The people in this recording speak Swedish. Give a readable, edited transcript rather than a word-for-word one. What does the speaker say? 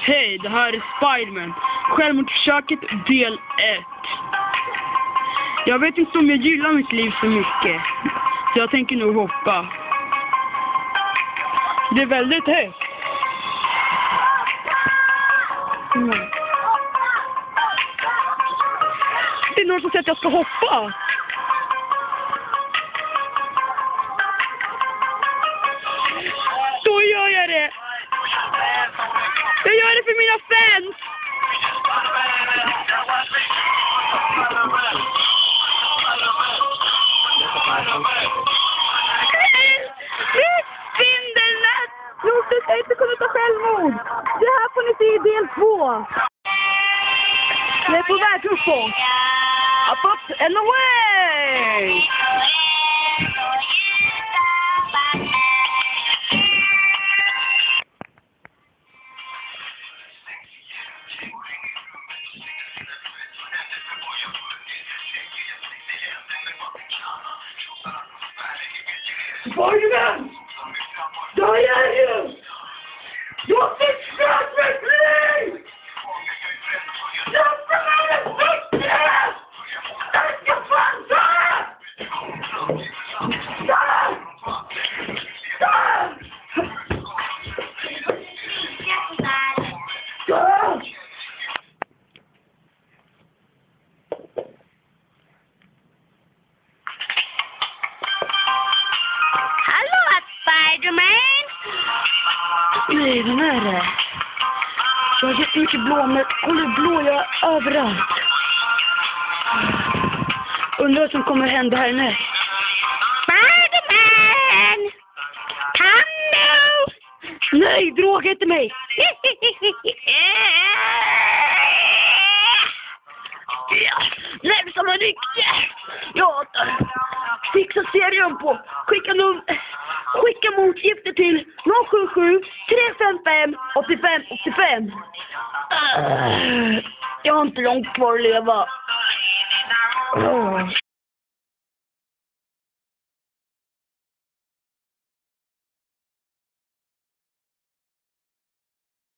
Hej, det här är Spiderman. Självmordsförsöket del 1. Jag vet inte om jag gillar mitt liv så mycket. Så jag tänker nog hoppa. Det är väldigt högt. Det är någon som säger att jag ska hoppa. Då gör jag det. Jag gör det för mina fans. Spindelnät! Josef, jag inte kunna ta självmord. Det här får ni se i del 2. Jag är på väg uppåt. Up and away! Spiderman! Där är du! Jag fick utveckling! Släpp mig en fickret! Jag ska fansa! Där! Där! Där! Nej, den är det. Jag har jättemycket blå, men kolla hur blå jag är överallt. Undrar vad som kommer hända här nu. Spiderman! Kan du? Nej, droga inte mig. Ja, nej, som en riktig. Ja, fixa serum på. Skicka motgifter till 077 355 85 85. Jag har inte långt kvar att leva.